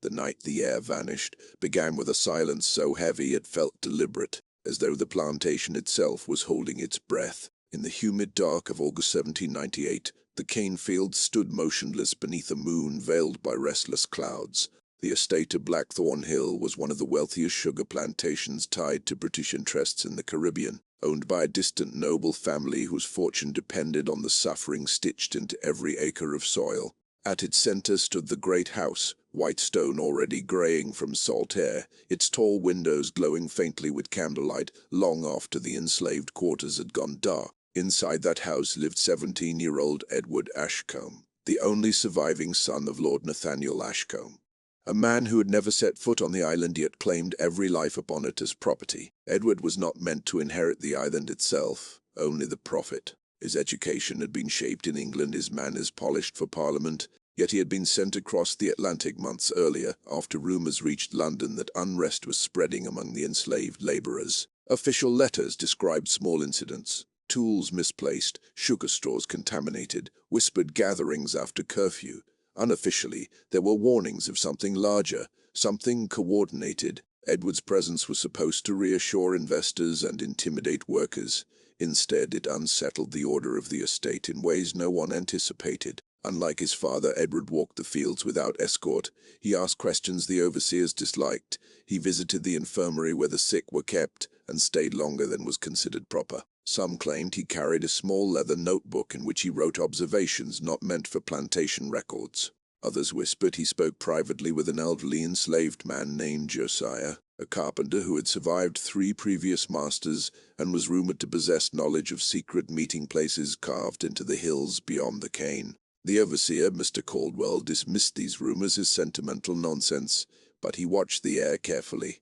The night the heir vanished began with a silence so heavy it felt deliberate, as though the plantation itself was holding its breath. In the humid dark of August 1798, the cane fields stood motionless beneath a moon veiled by restless clouds. The estate of Blackthorn Hill was one of the wealthiest sugar plantations tied to British interests in the Caribbean, owned by a distant noble family whose fortune depended on the suffering stitched into every acre of soil. At its center stood the great house, white stone already graying from salt air, its tall windows glowing faintly with candlelight long after the enslaved quarters had gone dark. Inside that house lived 17-year-old Edward Ashcombe, the only surviving son of Lord Nathaniel Ashcombe. A man who had never set foot on the island yet claimed every life upon it as property. Edward was not meant to inherit the island itself, only the profit. His education had been shaped in England, his manners polished for Parliament, yet he had been sent across the Atlantic months earlier, after rumours reached London that unrest was spreading among the enslaved labourers. Official letters described small incidents: tools misplaced, sugar stores contaminated, whispered gatherings after curfew. Unofficially, there were warnings of something larger, something coordinated. Edward's presence was supposed to reassure investors and intimidate workers. Instead, it unsettled the order of the estate in ways no one anticipated. Unlike his father, Edward walked the fields without escort. He asked questions the overseers disliked. He visited the infirmary where the sick were kept, and stayed longer than was considered proper. Some claimed he carried a small leather notebook in which he wrote observations not meant for plantation records. Others whispered he spoke privately with an elderly enslaved man named Josiah, a carpenter who had survived 3 previous masters and was rumored to possess knowledge of secret meeting places carved into the hills beyond the cane. The overseer, Mr. Caldwell, dismissed these rumors as sentimental nonsense, but he watched the heir carefully.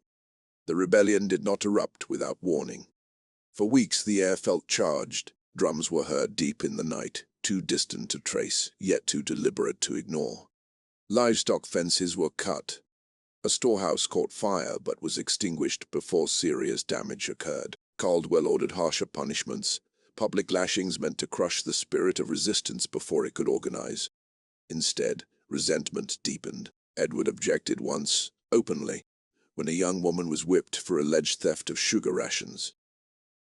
The rebellion did not erupt without warning. For weeks the air felt charged. Drums were heard deep in the night, too distant to trace, yet too deliberate to ignore. Livestock fences were cut. A storehouse caught fire but was extinguished before serious damage occurred. Caldwell ordered harsher punishments. Public lashings meant to crush the spirit of resistance before it could organize. Instead, resentment deepened. Edward objected once, openly, when a young woman was whipped for alleged theft of sugar rations.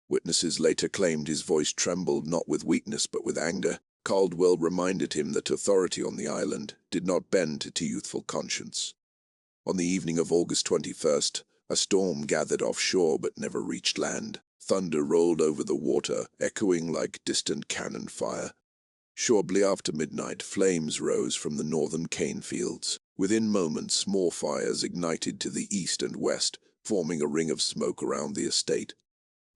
Witnesses later claimed his voice trembled not with weakness but with anger. Caldwell reminded him that authority on the island did not bend to youthful conscience. On the evening of August 21st, a storm gathered offshore but never reached land. Thunder rolled over the water, echoing like distant cannon fire. Shortly after midnight, flames rose from the northern cane fields. Within moments, more fires ignited to the east and west, forming a ring of smoke around the estate.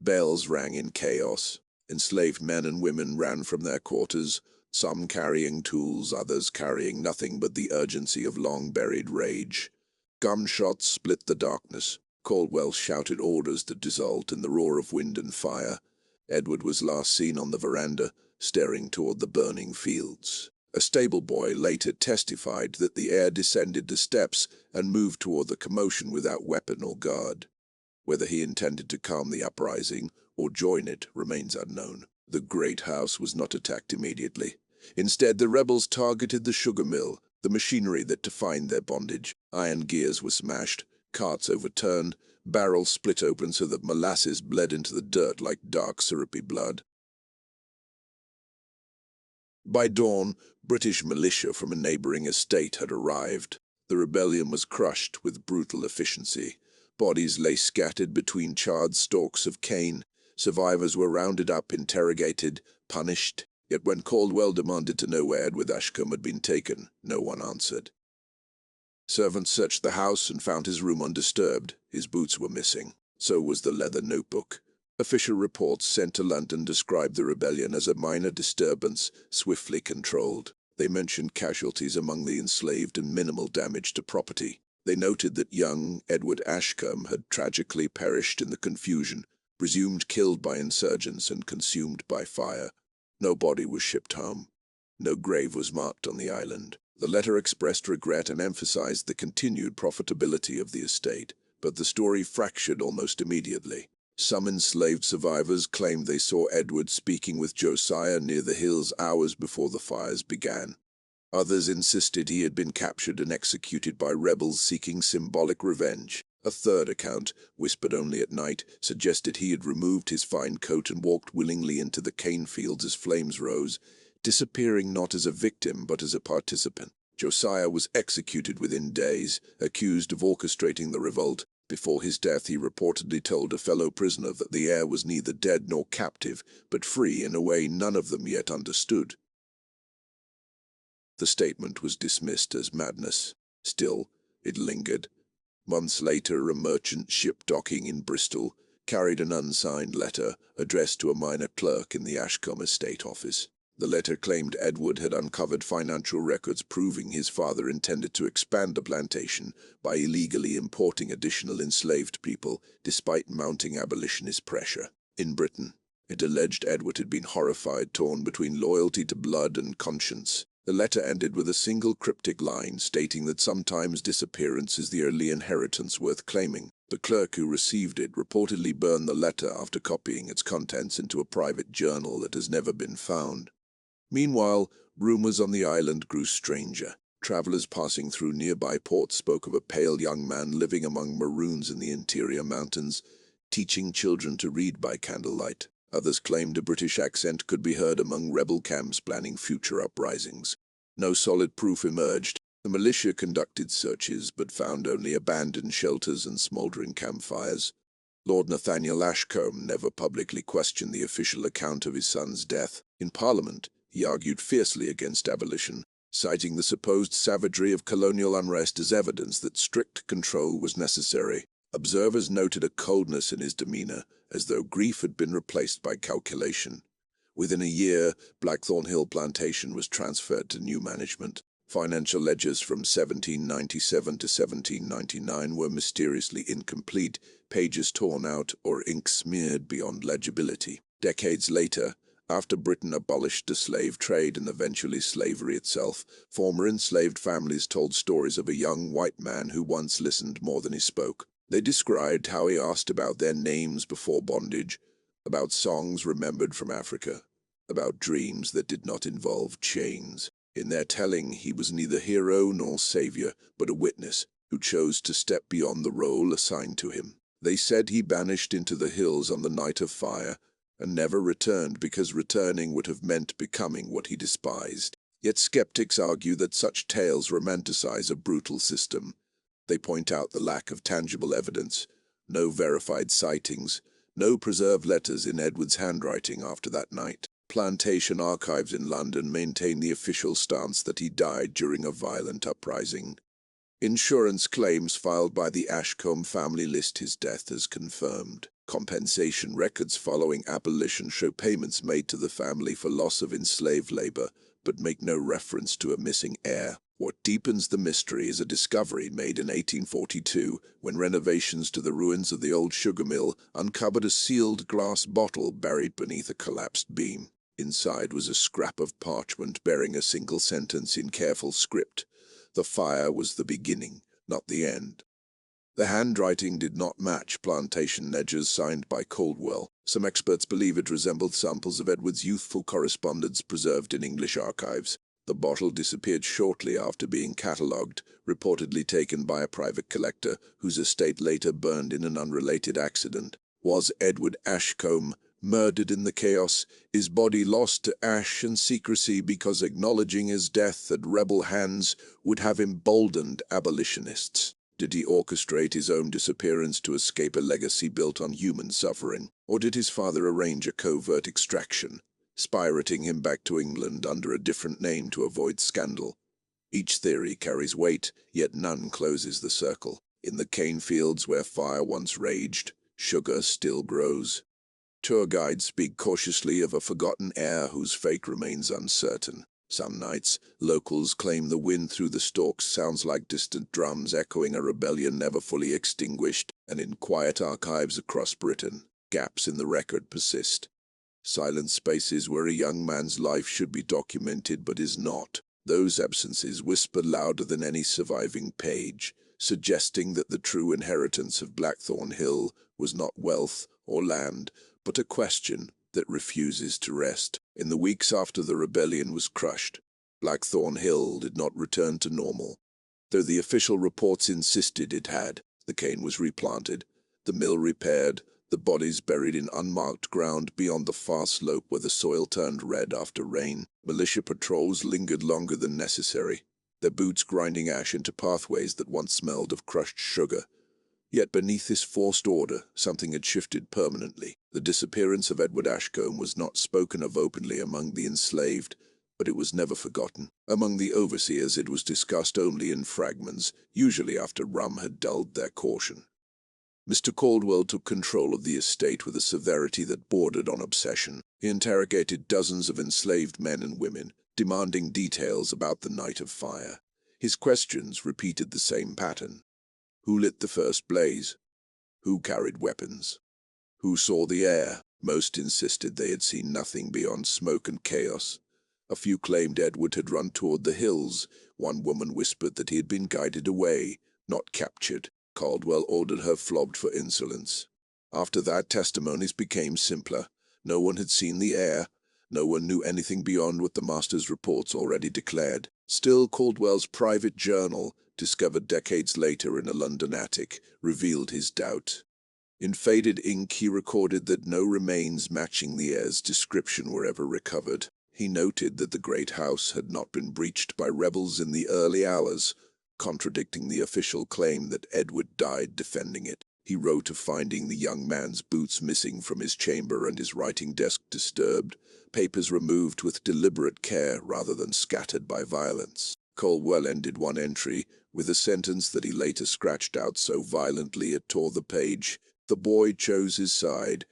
Bells rang in chaos. Enslaved men and women ran from their quarters, some carrying tools, others carrying nothing but the urgency of long-buried rage. Gunshots split the darkness. Caldwell shouted orders that dissolved in the roar of wind and fire. Edward was last seen on the veranda, staring toward the burning fields. A stable boy later testified that the heir descended the steps and moved toward the commotion without weapon or guard. Whether he intended to calm the uprising or join it remains unknown. The great house was not attacked immediately. Instead, the rebels targeted the sugar mill, the machinery that defined their bondage. Iron gears were smashed, carts overturned, barrels split open so that molasses bled into the dirt like dark, syrupy blood. By dawn, British militia from a neighboring estate had arrived. The rebellion was crushed with brutal efficiency. Bodies lay scattered between charred stalks of cane. Survivors were rounded up, interrogated, punished. Yet when Caldwell demanded to know where Edward Ashcombe had been taken, no one answered. Servants searched the house and found his room undisturbed. His boots were missing. So was the leather notebook. Official reports sent to London described the rebellion as a minor disturbance, swiftly controlled. They mentioned casualties among the enslaved and minimal damage to property. They noted that young Edward Ashcombe had tragically perished in the confusion, presumed killed by insurgents and consumed by fire. No body was shipped home. No grave was marked on the island. The letter expressed regret and emphasized the continued profitability of the estate, but the story fractured almost immediately. Some enslaved survivors claimed they saw Edward speaking with Josiah near the hills hours before the fires began. Others insisted he had been captured and executed by rebels seeking symbolic revenge. A third account, whispered only at night, suggested he had removed his fine coat and walked willingly into the cane fields as flames rose, disappearing not as a victim but as a participant. Josiah was executed within days, accused of orchestrating the revolt. Before his death, he reportedly told a fellow prisoner that the heir was neither dead nor captive, but free in a way none of them yet understood. The statement was dismissed as madness. Still, it lingered. Months later, a merchant ship docking in Bristol carried an unsigned letter addressed to a minor clerk in the Ashcombe estate office. The letter claimed Edward had uncovered financial records proving his father intended to expand the plantation by illegally importing additional enslaved people, despite mounting abolitionist pressure. In Britain, it alleged Edward had been horrified, torn between loyalty to blood and conscience. The letter ended with a single cryptic line stating that sometimes disappearance is the only inheritance worth claiming. The clerk who received it reportedly burned the letter after copying its contents into a private journal that has never been found. Meanwhile, rumors on the island grew stranger. Travelers passing through nearby ports spoke of a pale young man living among maroons in the interior mountains, teaching children to read by candlelight. Others claimed a British accent could be heard among rebel camps planning future uprisings. No solid proof emerged. The militia conducted searches, but found only abandoned shelters and smouldering campfires. Lord Nathaniel Ashcombe never publicly questioned the official account of his son's death. In Parliament, he argued fiercely against abolition, citing the supposed savagery of colonial unrest as evidence that strict control was necessary. Observers noted a coldness in his demeanor, as though grief had been replaced by calculation. Within a year, Blackthorn Hill Plantation was transferred to new management. Financial ledgers from 1797 to 1799 were mysteriously incomplete, pages torn out or ink smeared beyond legibility. Decades later, after Britain abolished the slave trade and eventually slavery itself, former enslaved families told stories of a young white man who once listened more than he spoke. They described how he asked about their names before bondage, about songs remembered from Africa, about dreams that did not involve chains. In their telling, he was neither hero nor savior, but a witness who chose to step beyond the role assigned to him. They said he vanished into the hills on the night of fire, and never returned because returning would have meant becoming what he despised. Yet skeptics argue that such tales romanticize a brutal system. They point out the lack of tangible evidence, no verified sightings, no preserved letters in Edward's handwriting after that night. Plantation archives in London maintain the official stance that he died during a violent uprising. Insurance claims filed by the Ashcombe family list his death as confirmed. Compensation records following abolition show payments made to the family for loss of enslaved labor, but make no reference to a missing heir. What deepens the mystery is a discovery made in 1842 when renovations to the ruins of the old sugar mill uncovered a sealed glass bottle buried beneath a collapsed beam. Inside was a scrap of parchment bearing a single sentence in careful script. The fire was the beginning, not the end. The handwriting did not match plantation ledgers signed by Caldwell. Some experts believe it resembled samples of Edward's youthful correspondence preserved in English archives. The bottle disappeared shortly after being catalogued, reportedly taken by a private collector, whose estate later burned in an unrelated accident. Was Edward Ashcombe murdered in the chaos, his body lost to ash and secrecy because acknowledging his death at rebel hands would have emboldened abolitionists? Did he orchestrate his own disappearance to escape a legacy built on human suffering? Or did his father arrange a covert extraction, spirating him back to England under a different name to avoid scandal? Each theory carries weight, yet none closes the circle. In the cane fields where fire once raged, sugar still grows. Tour guides speak cautiously of a forgotten heir whose fate remains uncertain. Some nights, locals claim the wind through the stalks sounds like distant drums echoing a rebellion never fully extinguished, and in quiet archives across Britain, gaps in the record persist. Silent spaces where a young man's life should be documented but is not. Those absences whisper louder than any surviving page, suggesting that the true inheritance of Blackthorn Hill was not wealth or land, but a question that refuses to rest. In the weeks after the rebellion was crushed, Blackthorn Hill did not return to normal. Though the official reports insisted it had, the cane was replanted, the mill repaired, the bodies buried in unmarked ground beyond the far slope where the soil turned red after rain. Militia patrols lingered longer than necessary, their boots grinding ash into pathways that once smelled of crushed sugar. Yet beneath this forced order, something had shifted permanently. The disappearance of Edward Ashcombe was not spoken of openly among the enslaved, but it was never forgotten. Among the overseers it was discussed only in fragments, usually after rum had dulled their caution. Mr. Caldwell took control of the estate with a severity that bordered on obsession. He interrogated dozens of enslaved men and women, demanding details about the night of fire. His questions repeated the same pattern. Who lit the first blaze? Who carried weapons? Who saw the heir? Most insisted they had seen nothing beyond smoke and chaos. A few claimed Edward had run toward the hills. One woman whispered that he had been guided away, not captured. Caldwell ordered her flogged for insolence. After that, testimonies became simpler. No one had seen the heir. No one knew anything beyond what the master's reports already declared. Still, Caldwell's private journal, discovered decades later in a London attic, revealed his doubt. In faded ink he recorded that no remains matching the heir's description were ever recovered. He noted that the great house had not been breached by rebels in the early hours, contradicting the official claim that Edward died defending it. He wrote of finding the young man's boots missing from his chamber and his writing desk disturbed, papers removed with deliberate care rather than scattered by violence. Caldwell ended one entry with a sentence that he later scratched out so violently it tore the page. The boy chose his side.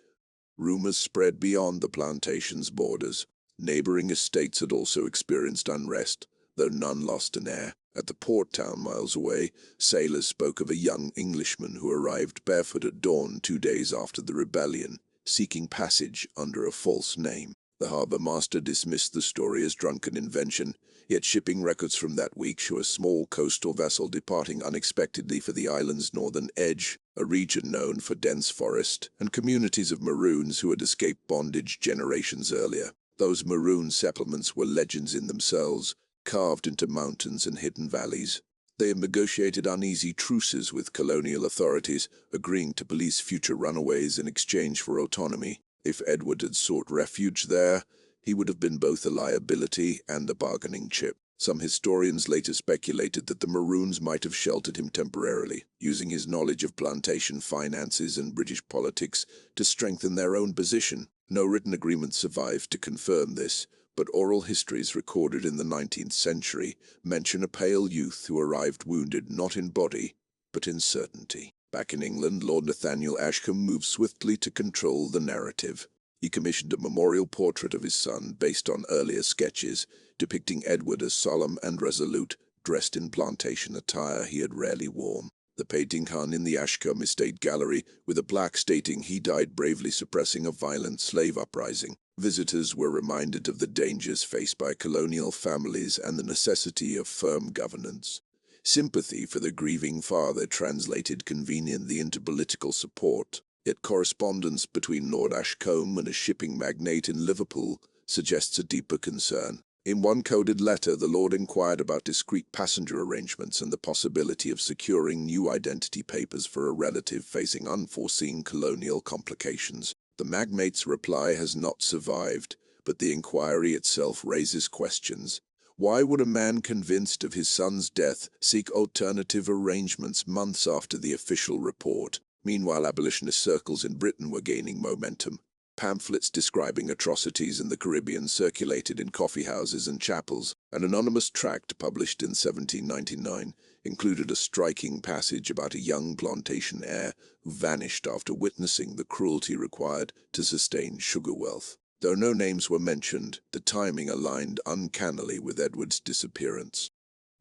Rumors spread beyond the plantation's borders. Neighboring estates had also experienced unrest, though none lost an heir. At the port town miles away, sailors spoke of a young Englishman who arrived barefoot at dawn 2 days after the rebellion, seeking passage under a false name. The harbor master dismissed the story as drunken invention, yet shipping records from that week show a small coastal vessel departing unexpectedly for the island's northern edge, a region known for dense forest, and communities of Maroons who had escaped bondage generations earlier. Those Maroon settlements were legends in themselves, carved into mountains and hidden valleys. They had negotiated uneasy truces with colonial authorities, agreeing to police future runaways in exchange for autonomy. If Edward had sought refuge there, he would have been both a liability and a bargaining chip. Some historians later speculated that the Maroons might have sheltered him temporarily, using his knowledge of plantation finances and British politics to strengthen their own position. No written agreement survived to confirm this, but oral histories recorded in the 19th century mention a pale youth who arrived wounded not in body, but in certainty. Back in England, Lord Nathaniel Ashcombe moved swiftly to control the narrative. He commissioned a memorial portrait of his son based on earlier sketches, depicting Edward as solemn and resolute, dressed in plantation attire he had rarely worn. The painting hung in the Ashcombe Estate Gallery, with a plaque stating he died bravely suppressing a violent slave uprising. Visitors were reminded of the dangers faced by colonial families and the necessity of firm governance. Sympathy for the grieving father translated conveniently into political support, yet correspondence between Lord Ashcombe and a shipping magnate in Liverpool suggests a deeper concern. In one coded letter, the Lord inquired about discreet passenger arrangements and the possibility of securing new identity papers for a relative facing unforeseen colonial complications. The magnate's reply has not survived, but the inquiry itself raises questions. Why would a man convinced of his son's death seek alternative arrangements months after the official report? Meanwhile, abolitionist circles in Britain were gaining momentum. Pamphlets describing atrocities in the Caribbean circulated in coffeehouses and chapels. An anonymous tract published in 1799 included a striking passage about a young plantation heir who vanished after witnessing the cruelty required to sustain sugar wealth. Though no names were mentioned, the timing aligned uncannily with Edward's disappearance.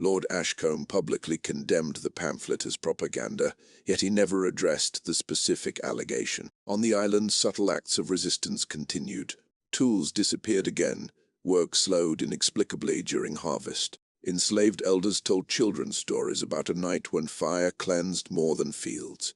Lord Ashcombe publicly condemned the pamphlet as propaganda, yet he never addressed the specific allegation. On the island, subtle acts of resistance continued. Tools disappeared again, work slowed inexplicably during harvest. Enslaved elders told children's stories about a night when fire cleansed more than fields.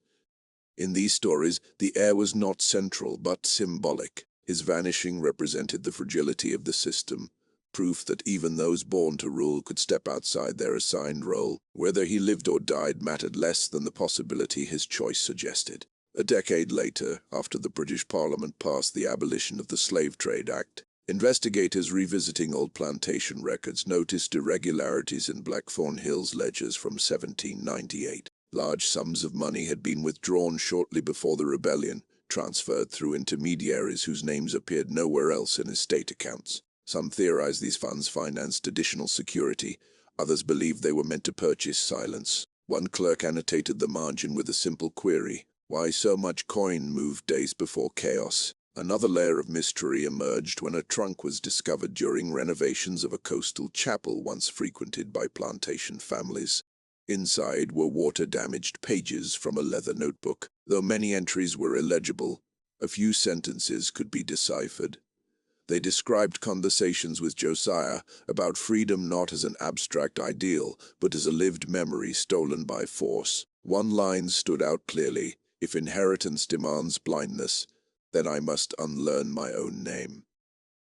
In these stories, the heir was not central but symbolic. His vanishing represented the fragility of the system, proof that even those born to rule could step outside their assigned role. Whether he lived or died mattered less than the possibility his choice suggested. A decade later, after the British Parliament passed the Abolition of the Slave Trade Act, investigators revisiting old plantation records noticed irregularities in Blackthorn Hill's ledgers from 1798. Large sums of money had been withdrawn shortly before the rebellion, transferred through intermediaries whose names appeared nowhere else in estate accounts. Some theorized these funds financed additional security. Others believed they were meant to purchase silence. One clerk annotated the margin with a simple query: why so much coin moved days before chaos? Another layer of mystery emerged when a trunk was discovered during renovations of a coastal chapel once frequented by plantation families. Inside were water-damaged pages from a leather notebook. Though many entries were illegible, a few sentences could be deciphered. They described conversations with Josiah about freedom not as an abstract ideal, but as a lived memory stolen by force. One line stood out clearly: if inheritance demands blindness, then I must unlearn my own name.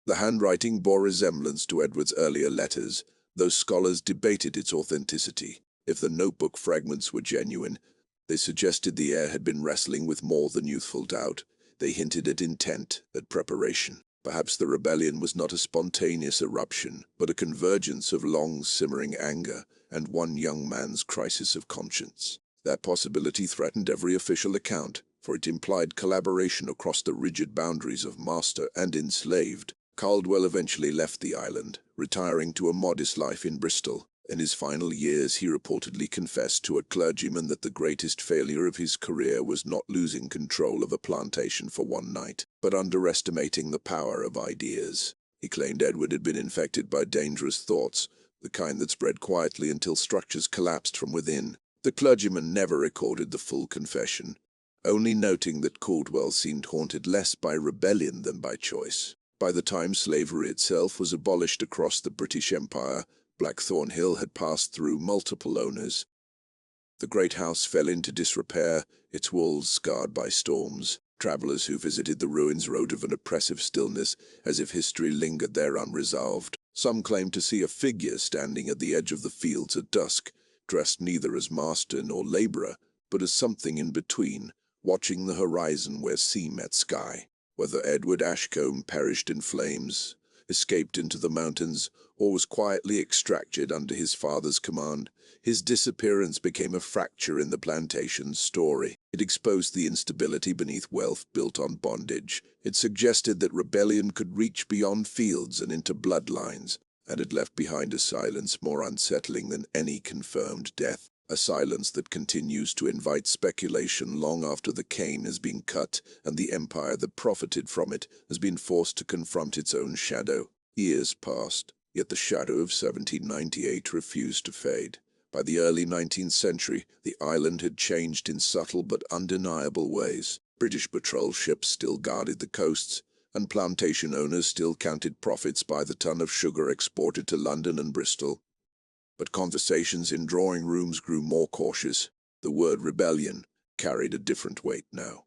The handwriting bore resemblance to Edward's earlier letters, though scholars debated its authenticity. If the notebook fragments were genuine, they suggested the heir had been wrestling with more than youthful doubt. They hinted at intent, at preparation. Perhaps the rebellion was not a spontaneous eruption, but a convergence of long-simmering anger and one young man's crisis of conscience. That possibility threatened every official account, for it implied collaboration across the rigid boundaries of master and enslaved. Caldwell eventually left the island, retiring to a modest life in Bristol. In his final years, he reportedly confessed to a clergyman that the greatest failure of his career was not losing control of a plantation for one night, but underestimating the power of ideas. He claimed Edward had been infected by dangerous thoughts, the kind that spread quietly until structures collapsed from within. The clergyman never recorded the full confession, only noting that Caldwell seemed haunted less by rebellion than by choice. By the time slavery itself was abolished across the British Empire, Blackthorn Hill had passed through multiple owners. The great house fell into disrepair, its walls scarred by storms. Travelers who visited the ruins wrote of an oppressive stillness, as if history lingered there unresolved. Some claimed to see a figure standing at the edge of the fields at dusk, dressed neither as master nor laborer, but as something in between, watching the horizon where sea met sky. Whether Edward Ashcombe perished in flames, escaped into the mountains, or was quietly extracted under his father's command, his disappearance became a fracture in the plantation's story. It exposed the instability beneath wealth built on bondage. It suggested that rebellion could reach beyond fields and into bloodlines, and it left behind a silence more unsettling than any confirmed death. A silence that continues to invite speculation long after the cane has been cut and the empire that profited from it has been forced to confront its own shadow. Years passed, yet the shadow of 1798 refused to fade. By the early 19th century, the island had changed in subtle but undeniable ways. British patrol ships still guarded the coasts, and plantation owners still counted profits by the ton of sugar exported to London and Bristol. But conversations in drawing rooms grew more cautious. The word rebellion carried a different weight now.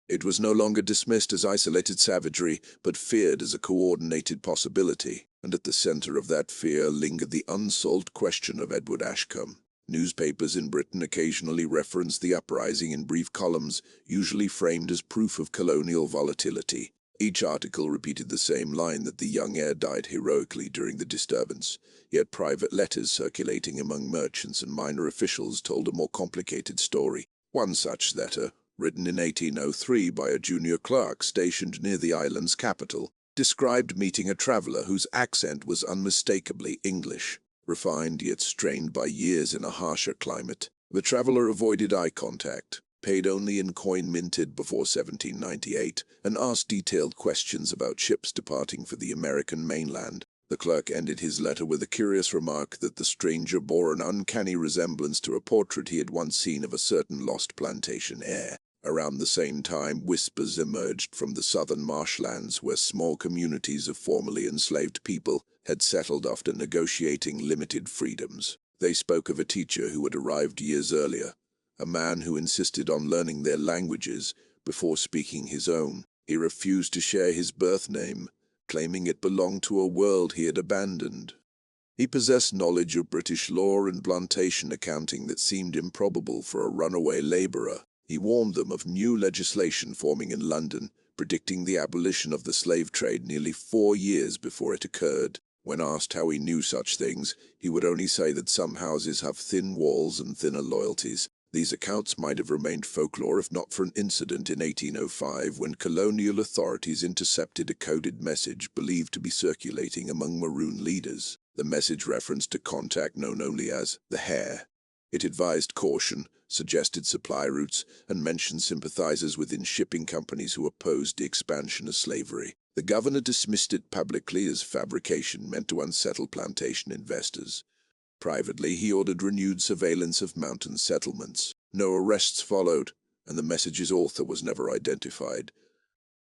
It was no longer dismissed as isolated savagery, but feared as a coordinated possibility, and at the center of that fear lingered the unsolved question of Edward Ashcombe. Newspapers in Britain occasionally referenced the uprising in brief columns, usually framed as proof of colonial volatility. Each article repeated the same line that the young heir died heroically during the disturbance, yet private letters circulating among merchants and minor officials told a more complicated story. One such letter, written in 1803 by a junior clerk stationed near the island's capital, described meeting a traveler whose accent was unmistakably English, refined yet strained by years in a harsher climate. The traveler avoided eye contact, paid only in coin minted before 1798, and asked detailed questions about ships departing for the American mainland. The clerk ended his letter with a curious remark that the stranger bore an uncanny resemblance to a portrait he had once seen of a certain lost plantation heir. Around the same time, whispers emerged from the southern marshlands where small communities of formerly enslaved people had settled after negotiating limited freedoms. They spoke of a teacher who had arrived years earlier, a man who insisted on learning their languages before speaking his own. He refused to share his birth name, claiming it belonged to a world he had abandoned. He possessed knowledge of British law and plantation accounting that seemed improbable for a runaway laborer. He warned them of new legislation forming in London, predicting the abolition of the slave trade nearly 4 years before it occurred. When asked how he knew such things, he would only say that some houses have thin walls and thinner loyalties. These accounts might have remained folklore if not for an incident in 1805 when colonial authorities intercepted a coded message believed to be circulating among Maroon leaders. The message referenced a contact known only as the Heir. It advised caution, suggested supply routes, and mentioned sympathizers within shipping companies who opposed the expansion of slavery. The governor dismissed it publicly as fabrication meant to unsettle plantation investors. Privately, he ordered renewed surveillance of mountain settlements. No arrests followed, and the message's author was never identified.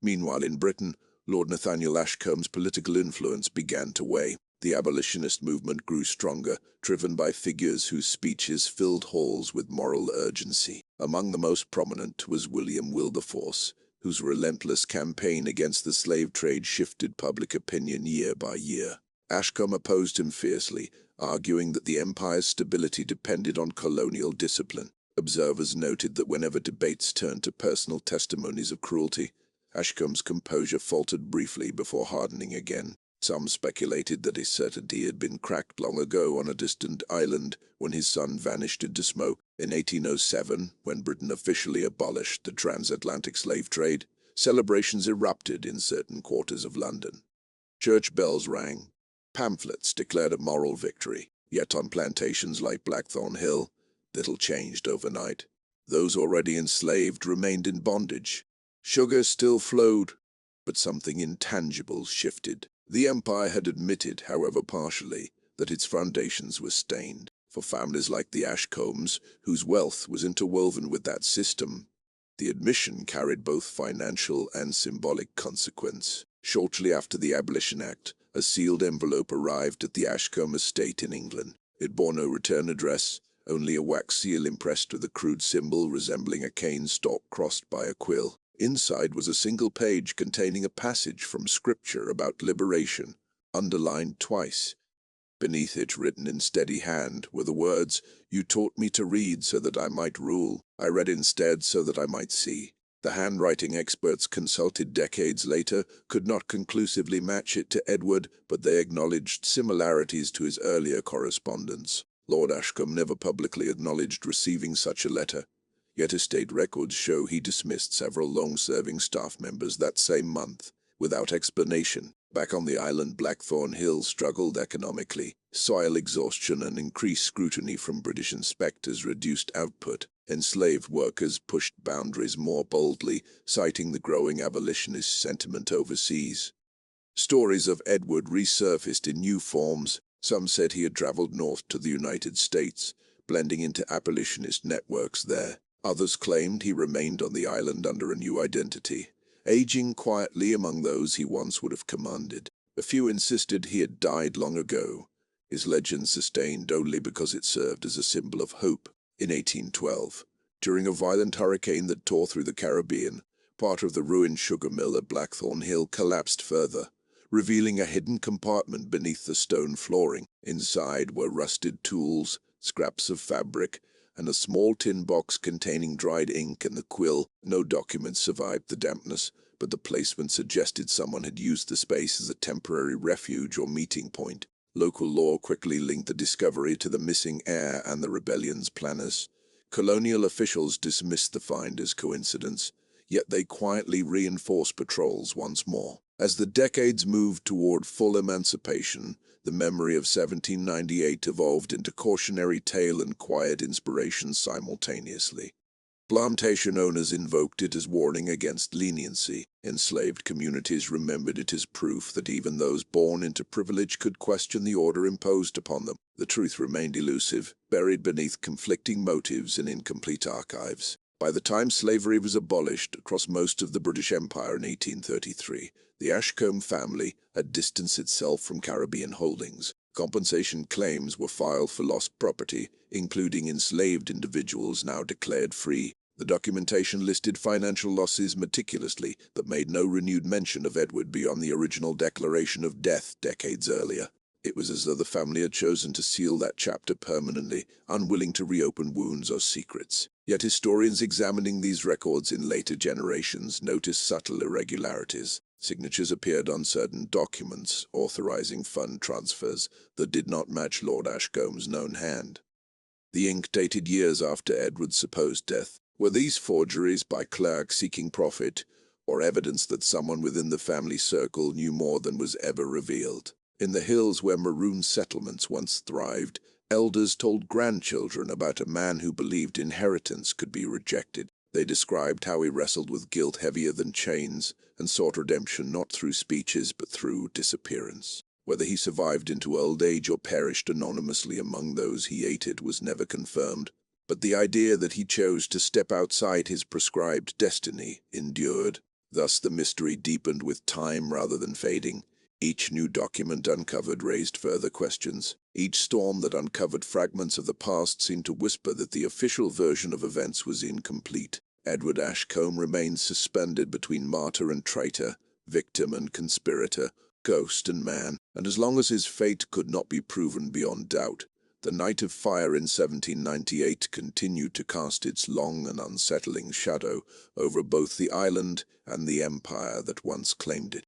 Meanwhile, in Britain, Lord Nathaniel Ashcombe's political influence began to wane. The abolitionist movement grew stronger, driven by figures whose speeches filled halls with moral urgency. Among the most prominent was William Wilberforce, whose relentless campaign against the slave trade shifted public opinion year by year. Ashcombe opposed him fiercely, arguing that the empire's stability depended on colonial discipline. Observers noted that whenever debates turned to personal testimonies of cruelty, Ashcombe's composure faltered briefly before hardening again. Some speculated that his certainty had been cracked long ago on a distant island when his son vanished into smoke. In 1807, when Britain officially abolished the transatlantic slave trade, celebrations erupted in certain quarters of London. Church bells rang. Pamphlets declared a moral victory. Yet on plantations like Blackthorn Hill, little changed overnight. Those already enslaved remained in bondage. Sugar still flowed, but something intangible shifted. The empire had admitted, however partially, that its foundations were stained. For families like the Ashcombes, whose wealth was interwoven with that system, the admission carried both financial and symbolic consequence. Shortly after the Abolition Act, a sealed envelope arrived at the Ashcombe estate in England. It bore no return address, only a wax seal impressed with a crude symbol resembling a cane stalk crossed by a quill. Inside was a single page containing a passage from Scripture about liberation, underlined twice. Beneath it, written in steady hand, were the words, "You taught me to read so that I might rule. I read instead so that I might see." The handwriting experts consulted decades later could not conclusively match it to Edward, but they acknowledged similarities to his earlier correspondence. Lord Ashcombe never publicly acknowledged receiving such a letter, yet estate records show he dismissed several long-serving staff members that same month, without explanation. Back on the island, Blackthorn Hill struggled economically. Soil exhaustion and increased scrutiny from British inspectors reduced output. Enslaved workers pushed boundaries more boldly, citing the growing abolitionist sentiment overseas. Stories of Edward resurfaced in new forms. Some said he had traveled north to the United States, blending into abolitionist networks there. Others claimed he remained on the island under a new identity, aging quietly among those he once would have commanded. A few insisted he had died long ago, his legend sustained only because it served as a symbol of hope. In 1812, during a violent hurricane that tore through the Caribbean, part of the ruined sugar mill at Blackthorn Hill collapsed further, revealing a hidden compartment beneath the stone flooring. Inside were rusted tools, scraps of fabric, and a small tin box containing dried ink and the quill. No documents survived the dampness, but the placement suggested someone had used the space as a temporary refuge or meeting point. Local law quickly linked the discovery to the missing heir and the rebellion's planners. Colonial officials dismissed the find as coincidence, yet they quietly reinforced patrols once more. As the decades moved toward full emancipation, the memory of 1798 evolved into cautionary tale and quiet inspiration simultaneously. Plantation owners invoked it as warning against leniency. Enslaved communities remembered it as proof that even those born into privilege could question the order imposed upon them. The truth remained elusive, buried beneath conflicting motives and incomplete archives. By the time slavery was abolished across most of the British Empire in 1833, the Ashcombe family had distanced itself from Caribbean holdings. Compensation claims were filed for lost property, including enslaved individuals now declared free. The documentation listed financial losses meticulously, but made no renewed mention of Edward beyond the original declaration of death decades earlier. It was as though the family had chosen to seal that chapter permanently, unwilling to reopen wounds or secrets. Yet historians examining these records in later generations noticed subtle irregularities. Signatures appeared on certain documents authorizing fund transfers that did not match Lord Ashcombe's known hand. The ink dated years after Edward's supposed death. Were these forgeries by clerks seeking profit, or evidence that someone within the family circle knew more than was ever revealed? In the hills where maroon settlements once thrived, elders told grandchildren about a man who believed inheritance could be rejected. They described how he wrestled with guilt heavier than chains and sought redemption not through speeches but through disappearance. Whether he survived into old age or perished anonymously among those he hated was never confirmed, but the idea that he chose to step outside his prescribed destiny endured. Thus the mystery deepened with time rather than fading. Each new document uncovered raised further questions. Each storm that uncovered fragments of the past seemed to whisper that the official version of events was incomplete. Edward Ashcombe remained suspended between martyr and traitor, victim and conspirator, ghost and man, and as long as his fate could not be proven beyond doubt, the Night of Fire in 1798 continued to cast its long and unsettling shadow over both the island and the empire that once claimed it.